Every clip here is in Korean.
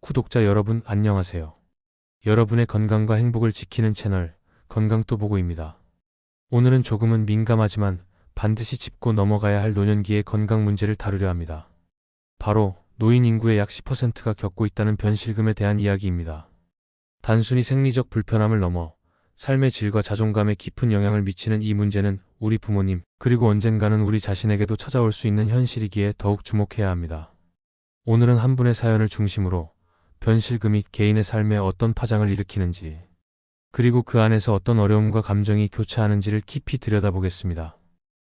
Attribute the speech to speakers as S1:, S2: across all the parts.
S1: 구독자 여러분 안녕하세요. 여러분의 건강과 행복을 지키는 채널 건강또보고입니다. 오늘은 조금은 민감하지만 반드시 짚고 넘어가야 할 노년기의 건강 문제를 다루려 합니다. 바로 노인 인구의 약 10%가 겪고 있다는 변실금에 대한 이야기입니다. 단순히 생리적 불편함을 넘어 삶의 질과 자존감에 깊은 영향을 미치는 이 문제는 우리 부모님, 그리고 언젠가는 우리 자신에게도 찾아올 수 있는 현실이기에 더욱 주목해야 합니다. 오늘은 한 분의 사연을 중심으로 변실금이 개인의 삶에 어떤 파장을 일으키는지, 그리고 그 안에서 어떤 어려움과 감정이 교차하는지를 깊이 들여다보겠습니다.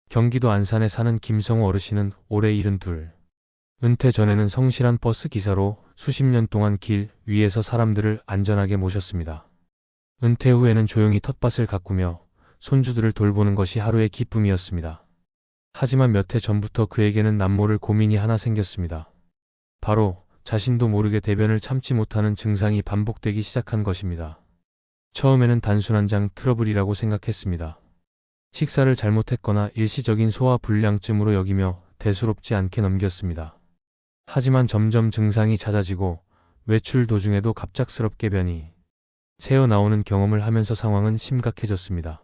S1: 경기도 안산에 사는 김성호 어르신은 올해 72. 은퇴 전에는 성실한 버스 기사로 수십 년 동안 길 위에서 사람들을 안전하게 모셨습니다. 은퇴 후에는 조용히 텃밭을 가꾸며 손주들을 돌보는 것이 하루의 기쁨이었습니다. 하지만 몇 해 전부터 그에게는 남모를 고민이 하나 생겼습니다. 바로 자신도 모르게 대변을 참지 못하는 증상이 반복되기 시작한 것입니다. 처음에는 단순한 장 트러블이라고 생각했습니다. 식사를 잘못했거나 일시적인 소화 불량증으로 여기며 대수롭지 않게 넘겼습니다. 하지만 점점 증상이 잦아지고 외출 도중에도 갑작스럽게 변이 새어나오는 경험을 하면서 상황은 심각해졌습니다.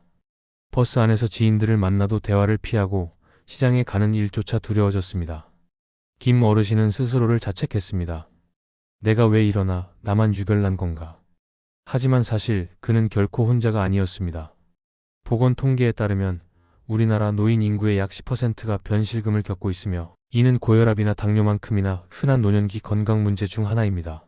S1: 버스 안에서 지인들을 만나도 대화를 피하고 시장에 가는 일조차 두려워졌습니다. 김 어르신은 스스로를 자책했습니다. 내가 왜 이러나, 나만 유별난 건가. 하지만 사실 그는 결코 혼자가 아니었습니다. 보건 통계에 따르면 우리나라 노인 인구의 약 10%가 변실금을 겪고 있으며, 이는 고혈압이나 당뇨만큼이나 흔한 노년기 건강 문제 중 하나입니다.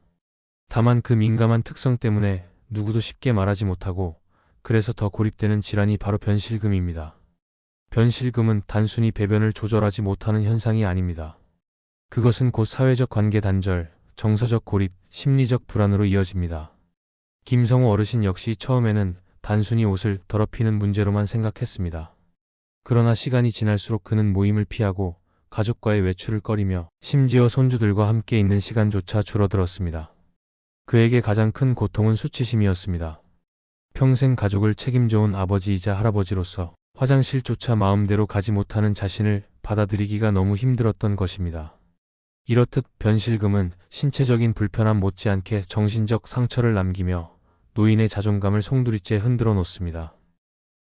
S1: 다만 그 민감한 특성 때문에 누구도 쉽게 말하지 못하고, 그래서 더 고립되는 질환이 바로 변실금입니다. 변실금은 단순히 배변을 조절하지 못하는 현상이 아닙니다. 그것은 곧 사회적 관계 단절, 정서적 고립, 심리적 불안으로 이어집니다. 김성호 어르신 역시 처음에는 단순히 옷을 더럽히는 문제로만 생각했습니다. 그러나 시간이 지날수록 그는 모임을 피하고 가족과의 외출을 꺼리며 심지어 손주들과 함께 있는 시간조차 줄어들었습니다. 그에게 가장 큰 고통은 수치심이었습니다. 평생 가족을 책임져온 아버지이자 할아버지로서 화장실조차 마음대로 가지 못하는 자신을 받아들이기가 너무 힘들었던 것입니다. 이렇듯 변실금은 신체적인 불편함 못지않게 정신적 상처를 남기며 노인의 자존감을 송두리째 흔들어 놓습니다.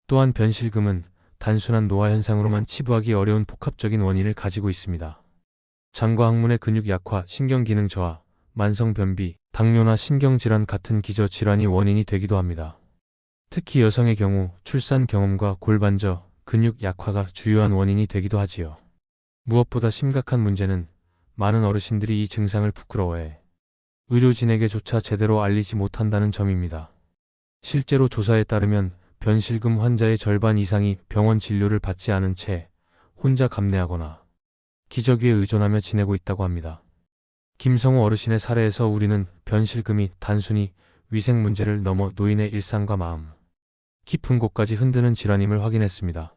S1: 또한 변실금은 단순한 노화 현상으로만 치부하기 어려운 복합적인 원인을 가지고 있습니다. 장과 항문의 근육 약화, 신경기능 저하, 만성변비, 당뇨나 신경질환 같은 기저질환이 원인이 되기도 합니다. 특히 여성의 경우 출산 경험과 골반저, 근육 약화가 주요한 원인이 되기도 하지요. 무엇보다 심각한 문제는 많은 어르신들이 이 증상을 부끄러워해 의료진에게조차 제대로 알리지 못한다는 점입니다. 실제로 조사에 따르면 변실금 환자의 절반 이상이 병원 진료를 받지 않은 채 혼자 감내하거나 기저귀에 의존하며 지내고 있다고 합니다. 김성호 어르신의 사례에서 우리는 변실금이 단순히 위생 문제를 넘어 노인의 일상과 마음, 깊은 곳까지 흔드는 질환임을 확인했습니다.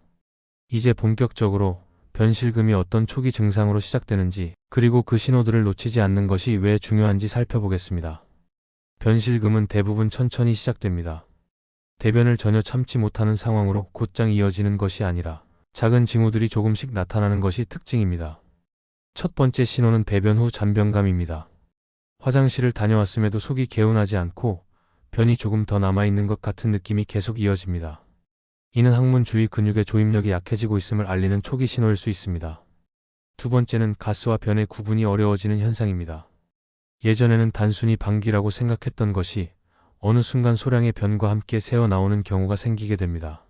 S1: 이제 본격적으로 변실금이 어떤 초기 증상으로 시작되는지, 그리고 그 신호들을 놓치지 않는 것이 왜 중요한지 살펴보겠습니다. 변실금은 대부분 천천히 시작됩니다. 대변을 전혀 참지 못하는 상황으로 곧장 이어지는 것이 아니라 작은 징후들이 조금씩 나타나는 것이 특징입니다. 첫 번째 신호는 배변 후 잔변감입니다. 화장실을 다녀왔음에도 속이 개운하지 않고 변이 조금 더 남아있는 것 같은 느낌이 계속 이어집니다. 이는 항문 주위 근육의 조임력이 약해지고 있음을 알리는 초기 신호일 수 있습니다. 두 번째는 가스와 변의 구분이 어려워지는 현상입니다. 예전에는 단순히 방귀라고 생각했던 것이 어느 순간 소량의 변과 함께 새어나오는 경우가 생기게 됩니다.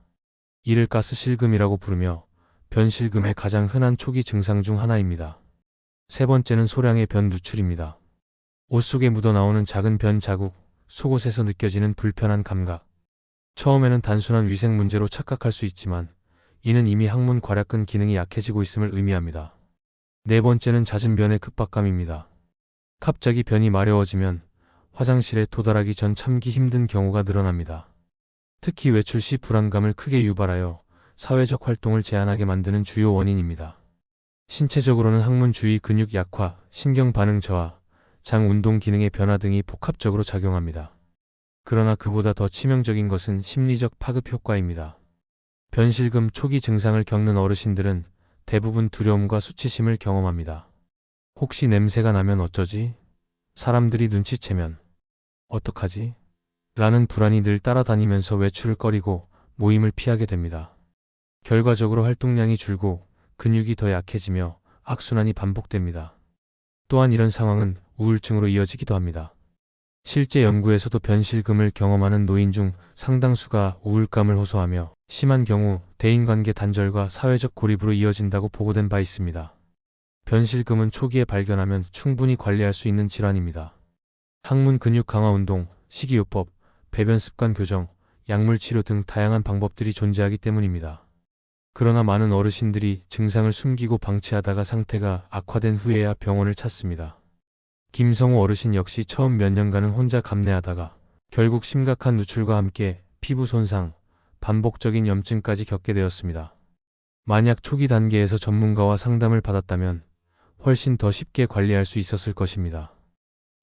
S1: 이를 가스실금이라고 부르며 변실금의 가장 흔한 초기 증상 중 하나입니다. 세 번째는 소량의 변 누출입니다. 옷 속에 묻어나오는 작은 변 자국, 속옷에서 느껴지는 불편한 감각. 처음에는 단순한 위생 문제로 착각할 수 있지만 이는 이미 항문 괄약근 기능이 약해지고 있음을 의미합니다. 네 번째는 잦은 변의 급박감입니다. 갑자기 변이 마려워지면 화장실에 도달하기 전 참기 힘든 경우가 늘어납니다. 특히 외출 시 불안감을 크게 유발하여 사회적 활동을 제한하게 만드는 주요 원인입니다. 신체적으로는 항문 주위 근육 약화, 신경 반응 저하, 장 운동 기능의 변화 등이 복합적으로 작용합니다. 그러나 그보다 더 치명적인 것은 심리적 파급 효과입니다. 변실금 초기 증상을 겪는 어르신들은 대부분 두려움과 수치심을 경험합니다. 혹시 냄새가 나면 어쩌지? 사람들이 눈치채면 어떡하지? 라는 불안이 늘 따라다니면서 외출을 꺼리고 모임을 피하게 됩니다. 결과적으로 활동량이 줄고 근육이 더 약해지며 악순환이 반복됩니다. 또한 이런 상황은 우울증으로 이어지기도 합니다. 실제 연구에서도 변실금을 경험하는 노인 중 상당수가 우울감을 호소하며 심한 경우 대인관계 단절과 사회적 고립으로 이어진다고 보고된 바 있습니다. 변실금은 초기에 발견하면 충분히 관리할 수 있는 질환입니다. 항문 근육 강화 운동, 식이요법, 배변 습관 교정, 약물 치료 등 다양한 방법들이 존재하기 때문입니다. 그러나 많은 어르신들이 증상을 숨기고 방치하다가 상태가 악화된 후에야 병원을 찾습니다. 김성우 어르신 역시 처음 몇 년간은 혼자 감내하다가 결국 심각한 누출과 함께 피부 손상, 반복적인 염증까지 겪게 되었습니다. 만약 초기 단계에서 전문가와 상담을 받았다면 훨씬 더 쉽게 관리할 수 있었을 것입니다.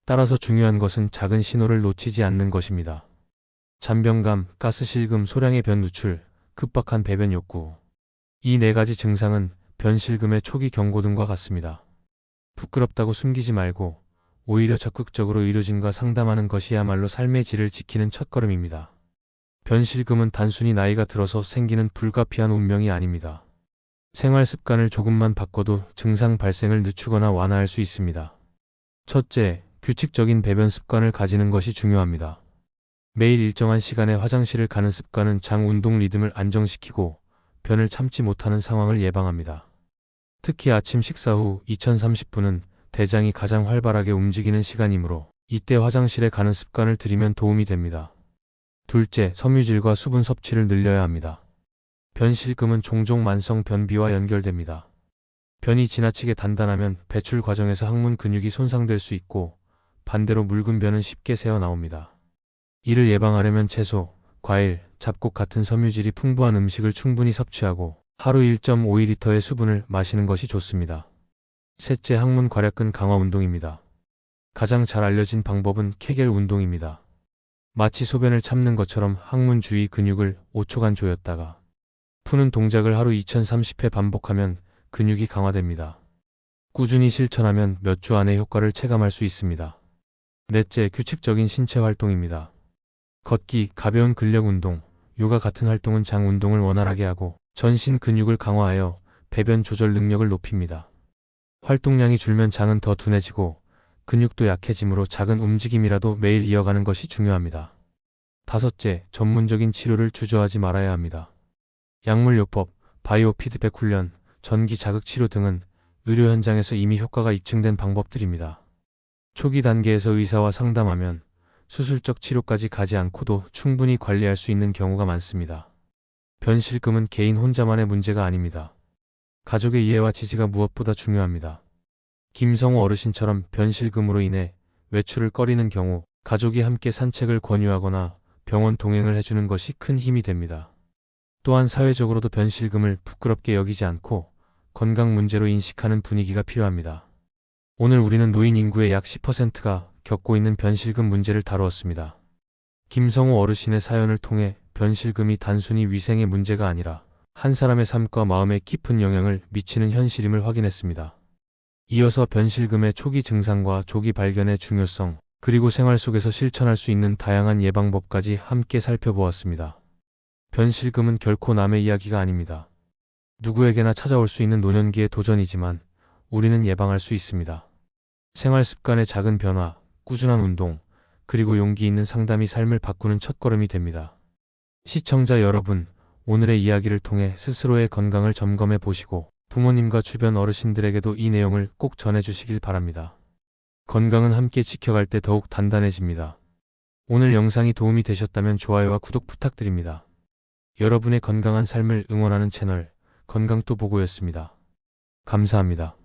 S1: 따라서 중요한 것은 작은 신호를 놓치지 않는 것입니다. 잔변감, 가스실금, 소량의 변 누출, 급박한 배변 욕구. 이 네 가지 증상은 변실금의 초기 경고등과 같습니다. 부끄럽다고 숨기지 말고 오히려 적극적으로 의료진과 상담하는 것이야말로 삶의 질을 지키는 첫걸음입니다. 변실금은 단순히 나이가 들어서 생기는 불가피한 운명이 아닙니다. 생활 습관을 조금만 바꿔도 증상 발생을 늦추거나 완화할 수 있습니다. 첫째, 규칙적인 배변 습관을 가지는 것이 중요합니다. 매일 일정한 시간에 화장실을 가는 습관은 장 운동 리듬을 안정시키고 변을 참지 못하는 상황을 예방합니다. 특히 아침 식사 후 2030분은 대장이 가장 활발하게 움직이는 시간이므로 이때 화장실에 가는 습관을 들이면 도움이 됩니다. 둘째, 섬유질과 수분 섭취를 늘려야 합니다. 변실금은 종종 만성 변비와 연결됩니다. 변이 지나치게 단단하면 배출 과정에서 항문 근육이 손상될 수 있고 반대로 묽은 변은 쉽게 새어 나옵니다. 이를 예방하려면 채소, 과일, 잡곡 같은 섬유질이 풍부한 음식을 충분히 섭취하고 하루 1.5리터의 수분을 마시는 것이 좋습니다. 셋째, 항문 괄약근 강화 운동입니다. 가장 잘 알려진 방법은 케겔 운동입니다. 마치 소변을 참는 것처럼 항문 주위 근육을 5초간 조였다가 푸는 동작을 하루 2030회 반복하면 근육이 강화됩니다. 꾸준히 실천하면 몇 주 안에 효과를 체감할 수 있습니다. 넷째, 규칙적인 신체 활동입니다. 걷기, 가벼운 근력 운동, 요가 같은 활동은 장 운동을 원활하게 하고 전신 근육을 강화하여 배변 조절 능력을 높입니다. 활동량이 줄면 장은 더 둔해지고 근육도 약해지므로 작은 움직임이라도 매일 이어가는 것이 중요합니다. 다섯째, 전문적인 치료를 주저하지 말아야 합니다. 약물요법, 바이오 피드백 훈련, 전기 자극 치료 등은 의료 현장에서 이미 효과가 입증된 방법들입니다. 초기 단계에서 의사와 상담하면 수술적 치료까지 가지 않고도 충분히 관리할 수 있는 경우가 많습니다. 변실금은 개인 혼자만의 문제가 아닙니다. 가족의 이해와 지지가 무엇보다 중요합니다. 김성우 어르신처럼 변실금으로 인해 외출을 꺼리는 경우 가족이 함께 산책을 권유하거나 병원 동행을 해주는 것이 큰 힘이 됩니다. 또한 사회적으로도 변실금을 부끄럽게 여기지 않고 건강 문제로 인식하는 분위기가 필요합니다. 오늘 우리는 노인 인구의 약 10%가 겪고 있는 변실금 문제를 다루었습니다. 김성우 어르신의 사연을 통해 변실금이 단순히 위생의 문제가 아니라 한 사람의 삶과 마음에 깊은 영향을 미치는 현실임을 확인했습니다. 이어서 변실금의 초기 증상과 조기 발견의 중요성, 그리고 생활 속에서 실천할 수 있는 다양한 예방법까지 함께 살펴보았습니다. 변실금은 결코 남의 이야기가 아닙니다. 누구에게나 찾아올 수 있는 노년기의 도전이지만 우리는 예방할 수 있습니다. 생활 습관의 작은 변화, 꾸준한 운동, 그리고 용기 있는 상담이 삶을 바꾸는 첫걸음이 됩니다. 시청자 여러분, 오늘의 이야기를 통해 스스로의 건강을 점검해 보시고 부모님과 주변 어르신들에게도 이 내용을 꼭 전해주시길 바랍니다. 건강은 함께 지켜갈 때 더욱 단단해집니다. 오늘 영상이 도움이 되셨다면 좋아요와 구독 부탁드립니다. 여러분의 건강한 삶을 응원하는 채널 건강또보고였습니다. 감사합니다.